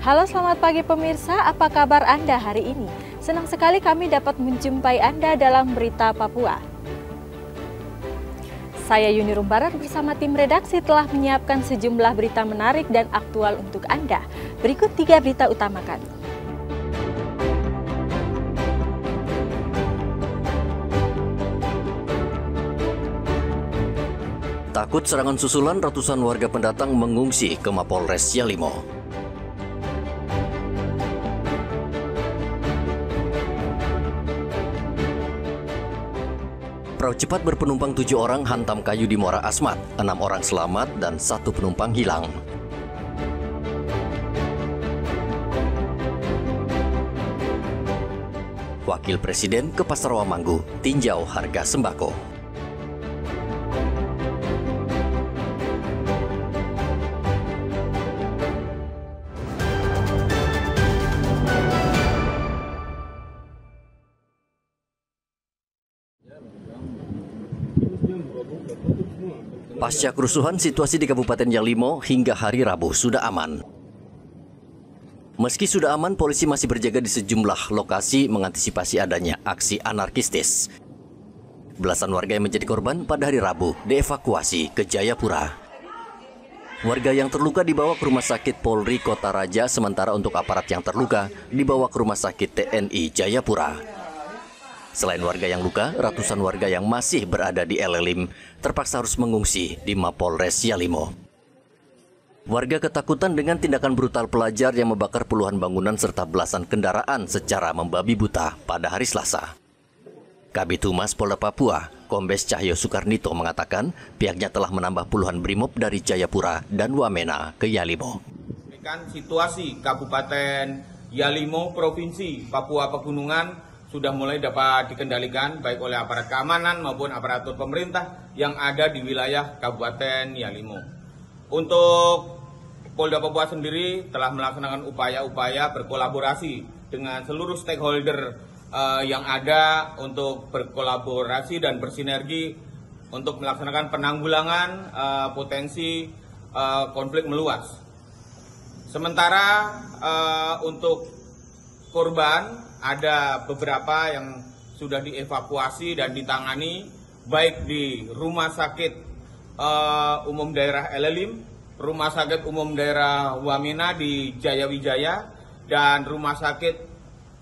Halo, selamat pagi pemirsa, apa kabar Anda hari ini? Senang sekali kami dapat menjumpai Anda dalam Berita Papua. Saya Yuni Rumbaran bersama tim redaksi telah menyiapkan sejumlah berita menarik dan aktual untuk Anda. Berikut 3 berita utama kami. Takut serangan susulan, ratusan warga pendatang mengungsi ke Mapolres Yalimo. Perahu cepat berpenumpang 7 orang hantam kayu di Muara Asmat, 6 orang selamat dan 1 penumpang hilang. Wakil Presiden ke Pasar Wamanggu tinjau harga sembako. Pasca kerusuhan, situasi di Kabupaten Yalimo hingga hari Rabu sudah aman. Meski sudah aman, polisi masih berjaga di sejumlah lokasi mengantisipasi adanya aksi anarkistis. Belasan warga yang menjadi korban pada hari Rabu dievakuasi ke Jayapura. Warga yang terluka dibawa ke Rumah Sakit Polri Kota Raja, sementara untuk aparat yang terluka dibawa ke Rumah Sakit TNI Jayapura. Selain warga yang luka, ratusan warga yang masih berada di Elelim terpaksa harus mengungsi di Mapolres Yalimo. Warga ketakutan dengan tindakan brutal pelajar yang membakar puluhan bangunan serta belasan kendaraan secara membabi buta pada hari Selasa. Kabid Humas Polda Papua, Kombes Cahyo Soekarnito mengatakan pihaknya telah menambah puluhan brimob dari Jayapura dan Wamena ke Yalimo. Situasi Kabupaten Yalimo, Provinsi Papua Pegunungan sudah mulai dapat dikendalikan baik oleh aparat keamanan maupun aparatur pemerintah yang ada di wilayah Kabupaten Yalimo. Untuk Polda Papua sendiri telah melaksanakan upaya-upaya berkolaborasi dengan seluruh stakeholder yang ada untuk berkolaborasi dan bersinergi untuk melaksanakan penanggulangan potensi konflik meluas. Sementara untuk korban ada beberapa yang sudah dievakuasi dan ditangani baik di Rumah Sakit Umum Daerah Elelim, Rumah Sakit Umum Daerah Wamena di Jayawijaya, dan Rumah Sakit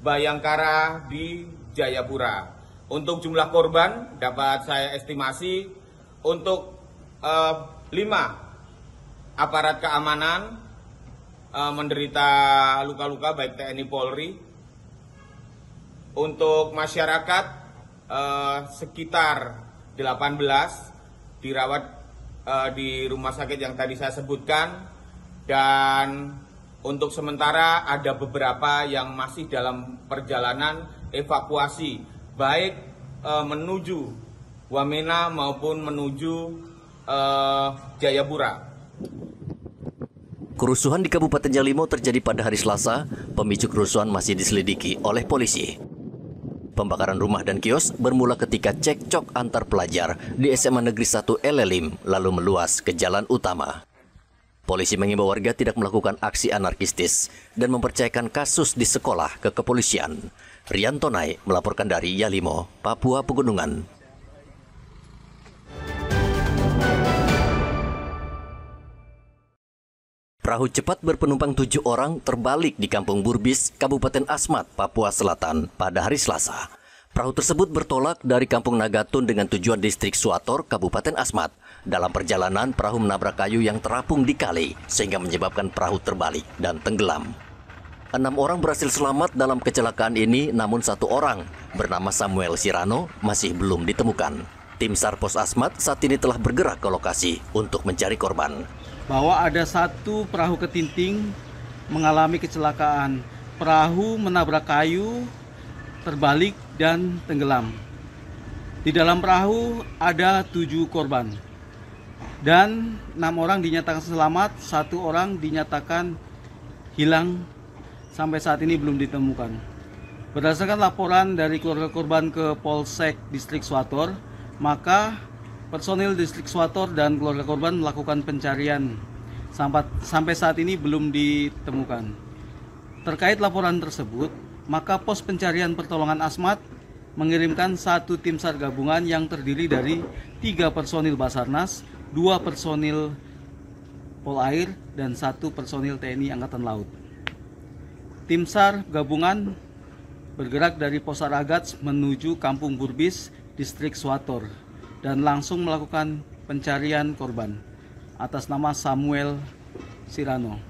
Bayangkara di Jayapura. Untuk jumlah korban dapat saya estimasi untuk 5 aparat keamanan menderita luka-luka baik TNI Polri. Untuk masyarakat sekitar 18 dirawat di rumah sakit yang tadi saya sebutkan, dan untuk sementara ada beberapa yang masih dalam perjalanan evakuasi baik menuju Wamena maupun menuju Jayapura. Kerusuhan di Kabupaten Yalimo terjadi pada hari Selasa. Pemicu kerusuhan masih diselidiki oleh polisi. Pembakaran rumah dan kios bermula ketika cekcok antar pelajar di SMA Negeri 1 Elelim lalu meluas ke jalan utama. Polisi mengimbau warga tidak melakukan aksi anarkistis dan mempercayakan kasus di sekolah ke kepolisian. Rian Tonai melaporkan dari Yalimo, Papua Pegunungan. Perahu cepat berpenumpang 7 orang terbalik di Kampung Burbis, Kabupaten Asmat, Papua Selatan pada hari Selasa. Perahu tersebut bertolak dari Kampung Nagatun dengan tujuan distrik Suator, Kabupaten Asmat. Dalam perjalanan, perahu menabrak kayu yang terapung di kali sehingga menyebabkan perahu terbalik dan tenggelam. 6 orang berhasil selamat dalam kecelakaan ini, namun 1 orang bernama Samuel Sirano masih belum ditemukan. Tim SAR Pos Asmat saat ini telah bergerak ke lokasi untuk mencari korban. Bahwa ada 1 perahu ketinting mengalami kecelakaan. Perahu menabrak kayu, terbalik dan tenggelam. Di dalam perahu ada 7 korban. Dan 6 orang dinyatakan selamat, 1 orang dinyatakan hilang sampai saat ini belum ditemukan. Berdasarkan laporan dari keluarga korban ke Polsek Distrik Suator, maka personil Distrik Suator dan keluarga korban melakukan pencarian. Sampai saat ini belum ditemukan. Terkait laporan tersebut, maka pos pencarian pertolongan Asmat mengirimkan 1 tim SAR gabungan yang terdiri dari 3 personil Basarnas, 2 personil Polair, dan 1 personil TNI Angkatan Laut. Tim SAR gabungan bergerak dari Pos Saragats menuju Kampung Burbis, Distrik Swator, dan langsung melakukan pencarian korban atas nama Samuel Sirano.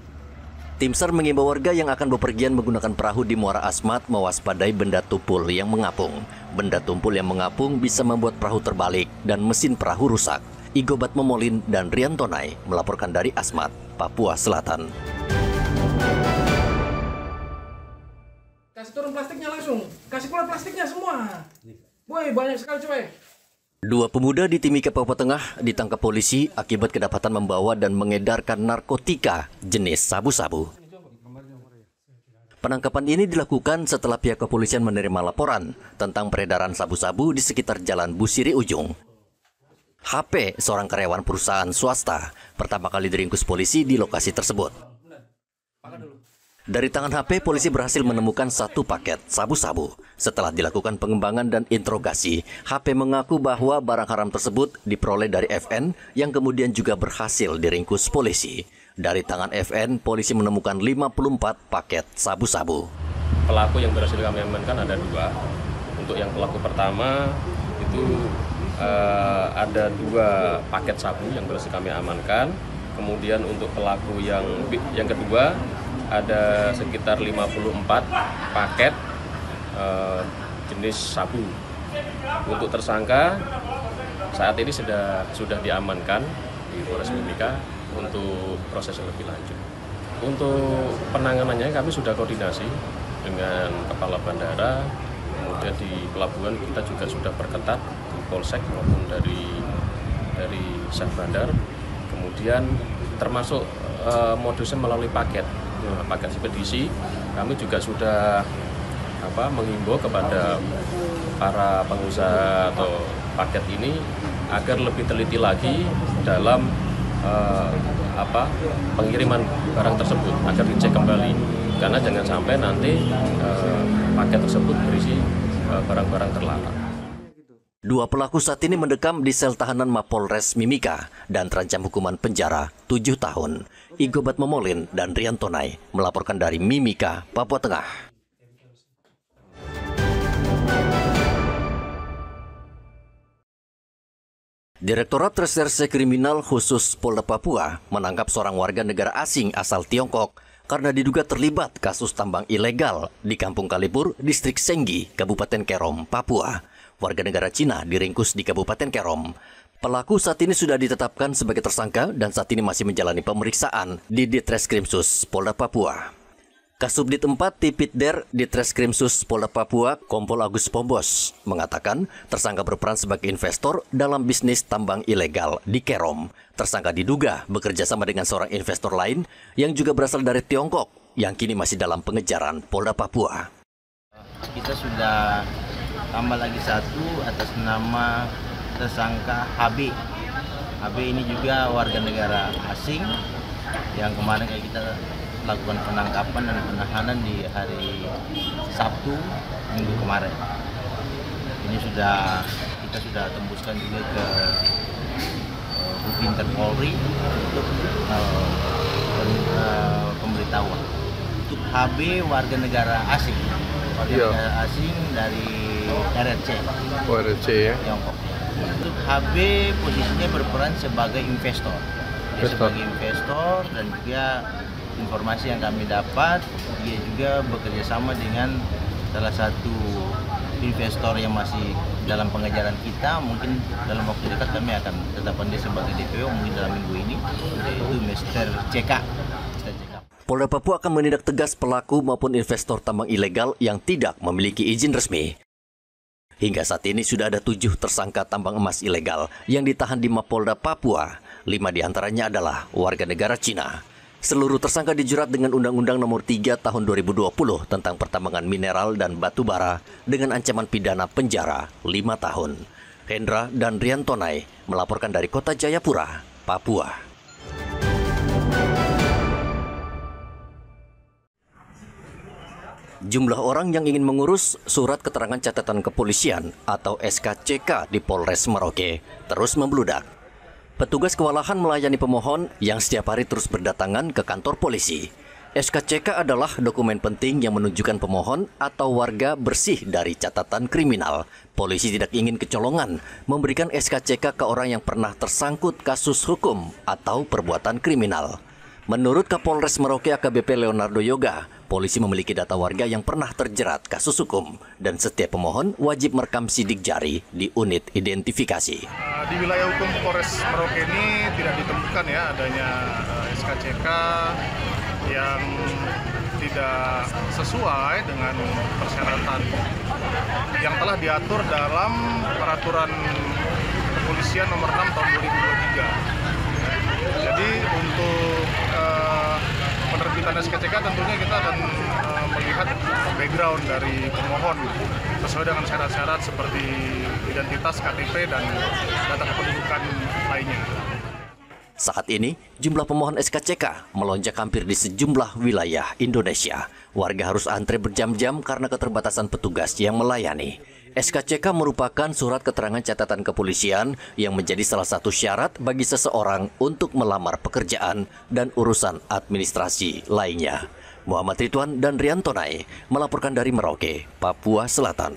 Tim SAR mengimbau warga yang akan bepergian menggunakan perahu di Muara Asmat mewaspadai benda tumpul yang mengapung. Benda tumpul yang mengapung bisa membuat perahu terbalik dan mesin perahu rusak. Igobat Momolin dan Rian Tonai melaporkan dari Asmat, Papua Selatan. Kasih turun plastiknya langsung, kasih keluar plastiknya semua. Woi, banyak sekali coy. 2 pemuda di Timika, Papua Tengah ditangkap polisi akibat kedapatan membawa dan mengedarkan narkotika jenis sabu-sabu. Penangkapan ini dilakukan setelah pihak kepolisian menerima laporan tentang peredaran sabu-sabu di sekitar Jalan Busiri Ujung. HP, seorang karyawan perusahaan swasta, pertama kali diringkus polisi di lokasi tersebut. Dari tangan HP, polisi berhasil menemukan 1 paket sabu-sabu. Setelah dilakukan pengembangan dan interogasi, HP mengaku bahwa barang haram tersebut diperoleh dari FN yang kemudian juga berhasil diringkus polisi. Dari tangan FN, polisi menemukan 54 paket sabu-sabu. Pelaku yang berhasil kami amankan ada 2. Untuk yang pelaku pertama itu ada 2 paket sabu yang berhasil kami amankan. Kemudian untuk pelaku yang kedua ada sekitar 54 paket jenis sabu. Untuk tersangka saat ini sudah diamankan di Polres Mimika untuk proses yang lebih lanjut. Untuk penanganannya kami sudah koordinasi dengan Kepala Bandara, kemudian di pelabuhan kita juga sudah perketat di Polsek maupun dari Syah Bandar. Kemudian termasuk modusnya melalui paket ekspedisi. Kami juga sudah menghimbau kepada para pengusaha atau paket ini agar lebih teliti lagi dalam pengiriman barang tersebut agar dicek kembali, karena jangan sampai nanti paket tersebut berisi barang-barang terlarang. 2 pelaku saat ini mendekam di sel tahanan Mapolres Mimika dan terancam hukuman penjara 7 tahun. Igobat Momolin dan Rian Tonai melaporkan dari Mimika, Papua Tengah. Direktorat Reserse Kriminal Khusus Polda Papua menangkap seorang warga negara asing asal Tiongkok karena diduga terlibat kasus tambang ilegal di Kampung Kalipur, Distrik Senggi, Kabupaten Kerom, Papua. Warga negara Cina diringkus di Kabupaten Kerom. Pelaku saat ini sudah ditetapkan sebagai tersangka dan saat ini masih menjalani pemeriksaan di Ditreskrimsus Polda Papua. Kasubdit 4 Tipitder Ditreskrimsus Polda Papua, Kompol Agus Pombos, mengatakan tersangka berperan sebagai investor dalam bisnis tambang ilegal di Kerom. Tersangka diduga bekerja sama dengan seorang investor lain yang juga berasal dari Tiongkok yang kini masih dalam pengejaran Polda Papua. Kita sudah tambah lagi 1 atas nama tersangka HB. HB ini juga warga negara asing yang kemarin kita lakukan penangkapan dan penahanan di hari Sabtu minggu kemarin. Ini kita sudah tembuskan juga ke Bupinter Polri untuk pemberitahuan. Untuk HB warga negara asing. Negara asing dari RRC. RRC ya. Tiongkok. Untuk HB posisinya berperan sebagai investor. Dia sebagai investor dan juga informasi yang kami dapat, dia juga bekerja sama dengan salah satu investor yang masih dalam pengejaran kita. Mungkin dalam waktu dekat kami akan tetapkan dia sebagai DPO mungkin dalam minggu ini, yaitu Mr. CK. Polda Papua akan menindak tegas pelaku maupun investor tambang ilegal yang tidak memiliki izin resmi. Hingga saat ini sudah ada 7 tersangka tambang emas ilegal yang ditahan di Mapolda Papua. 5 diantaranya adalah warga negara Cina. Seluruh tersangka dijerat dengan Undang-Undang Nomor 3 Tahun 2020 tentang pertambangan mineral dan batu bara dengan ancaman pidana penjara 5 tahun. Hendra dan Rian Tonai melaporkan dari Kota Jayapura, Papua. Jumlah orang yang ingin mengurus surat keterangan catatan kepolisian atau SKCK di Polres Merauke terus membludak. Petugas kewalahan melayani pemohon yang setiap hari terus berdatangan ke kantor polisi. SKCK adalah dokumen penting yang menunjukkan pemohon atau warga bersih dari catatan kriminal. Polisi tidak ingin kecolongan memberikan SKCK ke orang yang pernah tersangkut kasus hukum atau perbuatan kriminal. Menurut Kapolres Merauke AKBP Leonardo Yoga, polisi memiliki data warga yang pernah terjerat kasus hukum dan setiap pemohon wajib merekam sidik jari di unit identifikasi. Di wilayah hukum Polres Merauke ini tidak ditemukan ya adanya SKCK yang tidak sesuai dengan persyaratan yang telah diatur dalam Peraturan Kepolisian Nomor 6 Tahun 2023. Jadi untuk penerbitan SKCK tentunya kita akan melihat background dari pemohon sesuai dengan syarat-syarat seperti identitas, KTP, dan data kependudukan lainnya. Saat ini, jumlah pemohon SKCK melonjak hampir di sejumlah wilayah Indonesia. Warga harus antre berjam-jam karena keterbatasan petugas yang melayani. SKCK merupakan surat keterangan catatan kepolisian yang menjadi salah satu syarat bagi seseorang untuk melamar pekerjaan dan urusan administrasi lainnya. Muhammad Ridwan dan Rian Tonai melaporkan dari Merauke, Papua Selatan.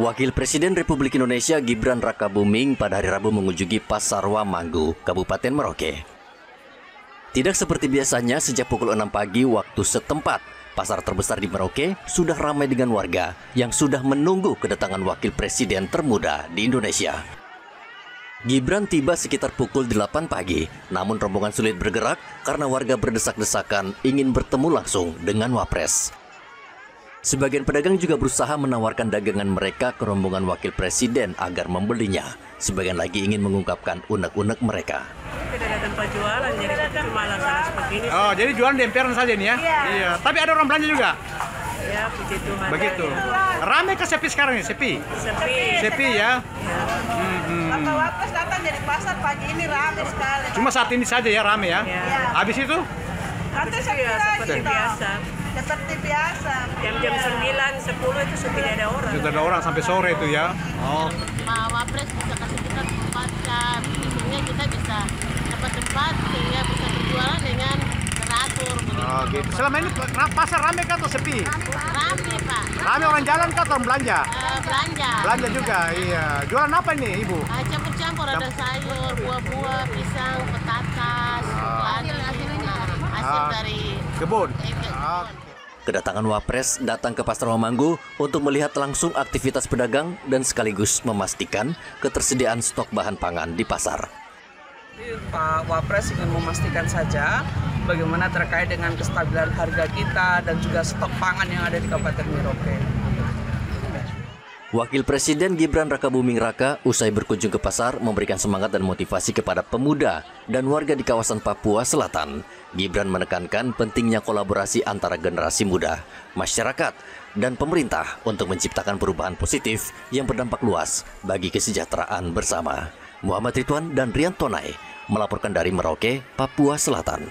Wakil Presiden Republik Indonesia Gibran Rakabuming pada hari Rabu mengunjungi Pasar Wamanggu, Kabupaten Merauke. Tidak seperti biasanya, sejak pukul 6 pagi waktu setempat, pasar terbesar di Merauke sudah ramai dengan warga yang sudah menunggu kedatangan Wakil Presiden termuda di Indonesia. Gibran tiba sekitar pukul 8 pagi, namun rombongan sulit bergerak karena warga berdesak-desakan ingin bertemu langsung dengan Wapres. Sebagian pedagang juga berusaha menawarkan dagangan mereka ke rombongan Wakil Presiden agar membelinya. Sebagian lagi ingin mengungkapkan unek-unek mereka. Tidak ada tempat jualan, jadi cuma laksana seperti ini. Oh, jadi jualan di emperan saja nih ya? Iya. Tapi ada orang belanja juga? Ya, puji Tuhan. Begitu. Rame ke sepi sekarang nih, sepi? Sepi ya? Bapak Wapres datang dari pasar pagi ini rame sekali. Cuma saat ini saja ya rame ya? Habis itu? Nanti seperti biasa. Seperti biasa. Jam-jam 9, 10 itu sudah tidak ada orang. Sudah ada orang sampai sore itu ya? Oh. Pak Wapres bisa kasih kita tempat sehingga kita bisa dapat tempat sehingga bisa berjualan dengan teratur. Oh gitu. Selama ini pasar rame kan atau sepi? Rame Pak. Rame orang jalan kan atau belanja? Belanja. Belanja juga, iya. Jualan apa nih Ibu? Campur-campur, ada sayur, buah-buah, pisang, petatas, hasil dari kebun. Kedatangan Wapres datang ke Pasar Wamanggu untuk melihat langsung aktivitas pedagang dan sekaligus memastikan ketersediaan stok bahan pangan di pasar. Pak Wapres ingin memastikan saja bagaimana terkait dengan kestabilan harga kita dan juga stok pangan yang ada di Kabupaten Merauke. Wakil Presiden Gibran Rakabuming Raka usai berkunjung ke pasar memberikan semangat dan motivasi kepada pemuda dan warga di kawasan Papua Selatan. Gibran menekankan pentingnya kolaborasi antara generasi muda, masyarakat, dan pemerintah untuk menciptakan perubahan positif yang berdampak luas bagi kesejahteraan bersama. Muhammad Ridwan dan Rian Tonai melaporkan dari Merauke, Papua Selatan.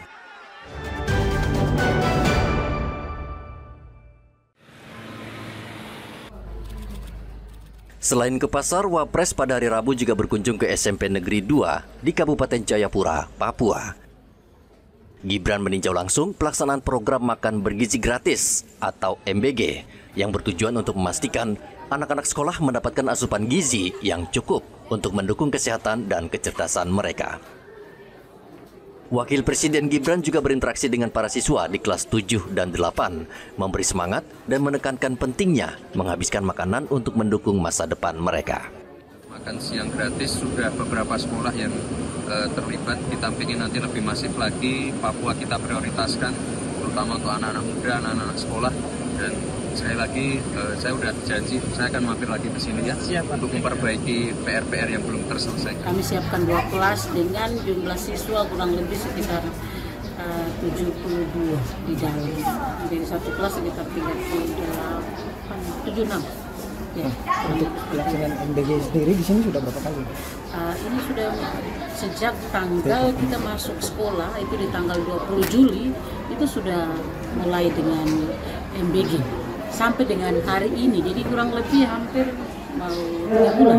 Selain ke pasar, Wapres pada hari Rabu juga berkunjung ke SMP Negeri 2 di Kabupaten Jayapura, Papua. Gibran meninjau langsung pelaksanaan program makan bergizi gratis atau MBG yang bertujuan untuk memastikan anak-anak sekolah mendapatkan asupan gizi yang cukup untuk mendukung kesehatan dan kecerdasan mereka. Wakil Presiden Gibran juga berinteraksi dengan para siswa di kelas 7 dan 8, memberi semangat dan menekankan pentingnya menghabiskan makanan untuk mendukung masa depan mereka. Makan siang gratis sudah beberapa sekolah yang terlibat, kita ingin nanti lebih masif lagi. Papua kita prioritaskan, terutama untuk anak-anak muda, anak-anak sekolah. Dan sekali lagi saya sudah janji, saya akan mampir lagi ke sini ya. Siap, untuk memperbaiki PR-PR yang belum terselesaikan. Kami siapkan 2 kelas dengan jumlah siswa kurang lebih sekitar 72 di dalam. Jadi 1 kelas sekitar 76. Ya. Untuk pelaksanaan MBG sendiri di sini sudah berapa kali? Ini sudah sejak tanggal kita masuk sekolah itu di tanggal 20 Juli itu sudah mulai dengan MBG sampai dengan hari ini, jadi kurang lebih hampir mau 3 bulan.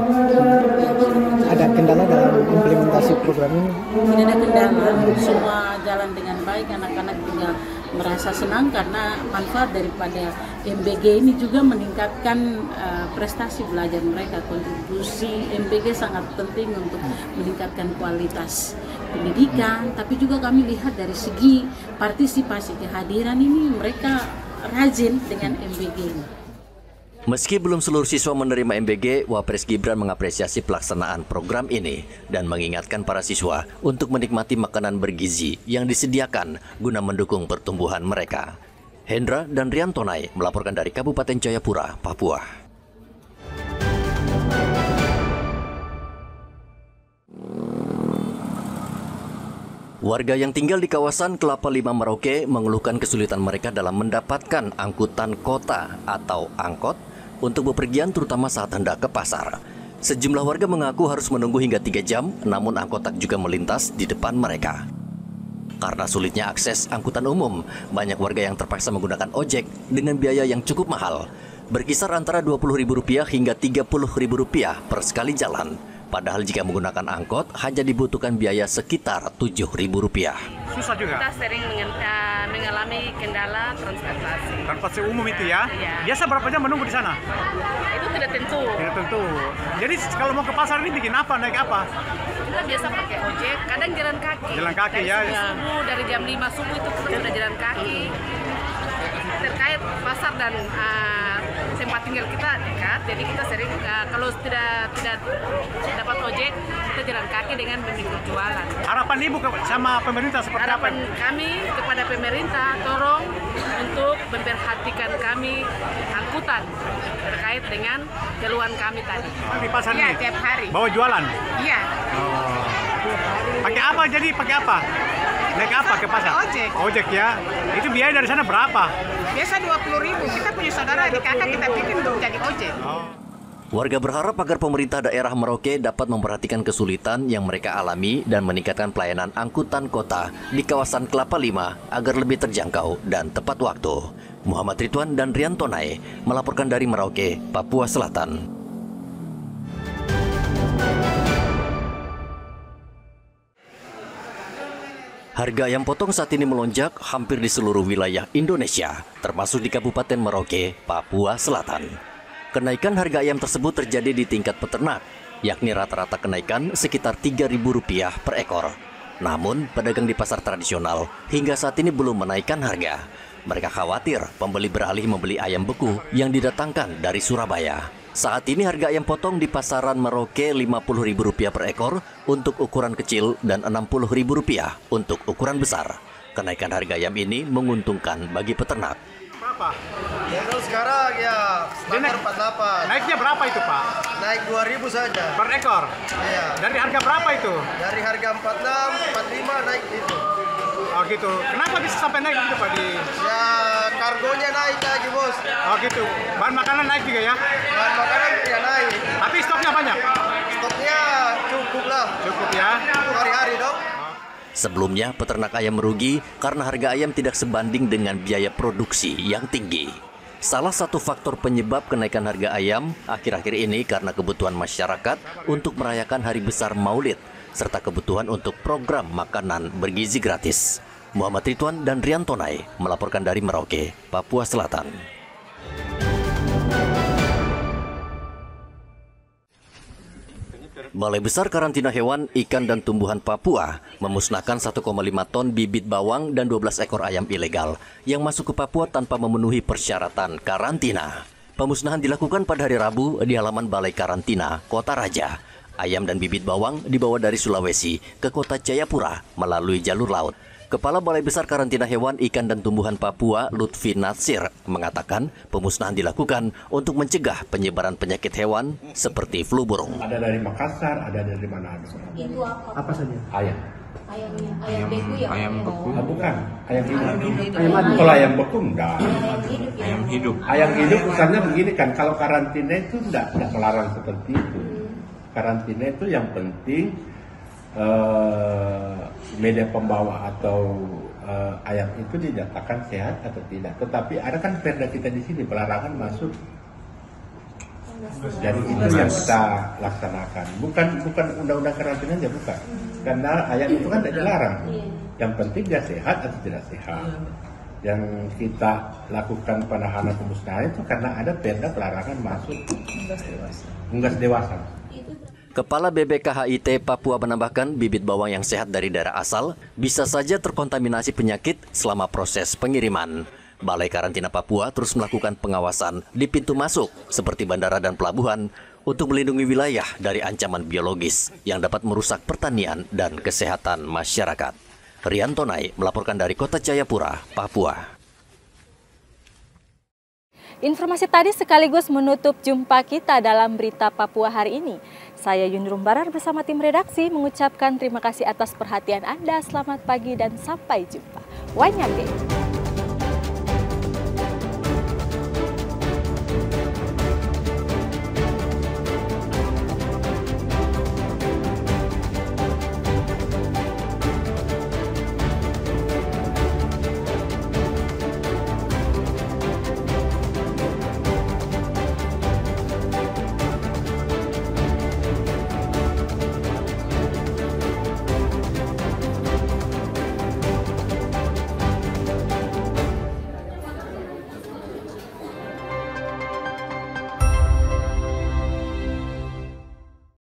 Ada kendala dalam implementasi program ini? Tidak ada kendala, semua jalan dengan baik, anak-anak juga merasa senang karena manfaat daripada MBG ini juga meningkatkan prestasi belajar mereka. Kontribusi MBG sangat penting untuk meningkatkan kualitas pendidikan, tapi juga kami lihat dari segi partisipasi kehadiran ini mereka rajin dengan MBG ini. Meski belum seluruh siswa menerima MBG, Wapres Gibran mengapresiasi pelaksanaan program ini dan mengingatkan para siswa untuk menikmati makanan bergizi yang disediakan guna mendukung pertumbuhan mereka. Hendra dan Rian Tonai melaporkan dari Kabupaten Jayapura, Papua. Warga yang tinggal di kawasan Kelapa Lima Merauke mengeluhkan kesulitan mereka dalam mendapatkan angkutan kota atau angkot untuk bepergian terutama saat hendak ke pasar. Sejumlah warga mengaku harus menunggu hingga 3 jam, namun angkot tak juga melintas di depan mereka. Karena sulitnya akses angkutan umum, banyak warga yang terpaksa menggunakan ojek dengan biaya yang cukup mahal, berkisar antara Rp20.000 hingga Rp30.000 per sekali jalan. Padahal jika menggunakan angkot hanya dibutuhkan biaya sekitar Rp7.000. Susah juga. Kita sering mengalami kendala transportasi. Transportasi umum itu ya? Iya. Biasa berapa jam menunggu di sana? Itu tidak tentu. Tidak tentu. Jadi kalau mau ke pasar ini bikin apa? Naik apa? Kita biasa pakai ojek, kadang jalan kaki. Jalan kaki dari ya? Subuh, dari jam 5 subuh itu kita sudah jalan kaki. Terkait pasar dan tempat tinggal kita dekat, jadi kita sering kalau tidak dapat ojek, kita jalan kaki dengan memikul jualan. Harapan Ibu sama pemerintah seperti apa? Harapan kami kepada pemerintah, tolong untuk memperhatikan kami angkutan terkait dengan keluhan kami tadi. Di pasar iya, ini? Tiap hari. Bawa jualan? Iya. Oh. Pakai apa jadi? Pakai apa? Naik apa ke pasar? Ojek. Ojek ya. Itu biaya dari sana berapa? Biasa 20.000. Kita punya saudara di kakak, kita bikin untuk jadi ojek. Warga berharap agar pemerintah daerah Merauke dapat memperhatikan kesulitan yang mereka alami dan meningkatkan pelayanan angkutan kota di kawasan Kelapa Lima agar lebih terjangkau dan tepat waktu. Muhammad Ridwan dan Rian Tonai melaporkan dari Merauke, Papua Selatan. Harga ayam potong saat ini melonjak hampir di seluruh wilayah Indonesia, termasuk di Kabupaten Merauke, Papua Selatan. Kenaikan harga ayam tersebut terjadi di tingkat peternak, yakni rata-rata kenaikan sekitar Rp3.000 per ekor. Namun, pedagang di pasar tradisional hingga saat ini belum menaikkan harga. Mereka khawatir pembeli beralih membeli ayam beku yang didatangkan dari Surabaya. Saat ini harga ayam potong di pasaran Merauke Rp50.000 per ekor untuk ukuran kecil dan Rp60.000 untuk ukuran besar. Kenaikan harga ayam ini menguntungkan bagi peternak. Berapa? Kalau sekarang ya standar 48. Naiknya berapa itu Pak? Naik 2.000 saja. Per ekor? Iya. Dari harga berapa itu? Dari harga 46, 45 naik itu. Oh gitu. Kenapa bisa sampai naik gitu Pak? Ya kargonya naik lagi bos. Oh gitu. Bahan makanan naik juga ya? Bahan makanan tidak naik. Tapi stoknya banyak? Stoknya cukup lah. Cukup ya? Hari-hari dong. Sebelumnya, peternak ayam merugi karena harga ayam tidak sebanding dengan biaya produksi yang tinggi. Salah satu faktor penyebab kenaikan harga ayam akhir-akhir ini karena kebutuhan masyarakat untuk merayakan Hari Besar Maulid, serta kebutuhan untuk program makanan bergizi gratis. Muhammad Ridwan dan Rian Tonai melaporkan dari Merauke, Papua Selatan. Balai Besar Karantina Hewan, Ikan dan Tumbuhan Papua memusnahkan 1,5 ton bibit bawang dan 12 ekor ayam ilegal yang masuk ke Papua tanpa memenuhi persyaratan karantina. Pemusnahan dilakukan pada hari Rabu di halaman Balai Karantina, Kota Raja. Ayam dan bibit bawang dibawa dari Sulawesi ke Kota Jayapura melalui jalur laut. Kepala Balai Besar Karantina Hewan, Ikan dan Tumbuhan Papua, Lutfi Natsir, mengatakan pemusnahan dilakukan untuk mencegah penyebaran penyakit hewan seperti flu burung. Ada dari Makassar, ada dari mana? Apa saja? Ayam. Ayam beku. Bukan, ayam hidup. Ayam mati. Kalau ayam beku enggak. Ayam hidup. Ayam hidup misalnya begini kan, kalau karantina itu enggak melarang seperti itu. Karantina itu yang penting media pembawa atau ayam itu dinyatakan sehat atau tidak. Tetapi ada kan perda kita di sini pelarangan masuk. Jadi itu yang kita laksanakan. Bukan undang-undang karantina aja, bukan. Karena ayam itu kan tidak dilarang. Yang penting dia sehat atau tidak sehat. Yang kita lakukan penahanan pemusnahan itu karena ada perda pelarangan masuk unggas dewasa. Kepala BPKHIT Papua menambahkan bibit bawang yang sehat dari daerah asal bisa saja terkontaminasi penyakit selama proses pengiriman. Balai Karantina Papua terus melakukan pengawasan di pintu masuk seperti bandara dan pelabuhan untuk melindungi wilayah dari ancaman biologis yang dapat merusak pertanian dan kesehatan masyarakat. Rian Tonai melaporkan dari Kota Jayapura, Papua. Informasi tadi sekaligus menutup jumpa kita dalam Berita Papua hari ini. Saya Yunrum Barar bersama tim redaksi mengucapkan terima kasih atas perhatian Anda. Selamat pagi dan sampai jumpa. Wanyake.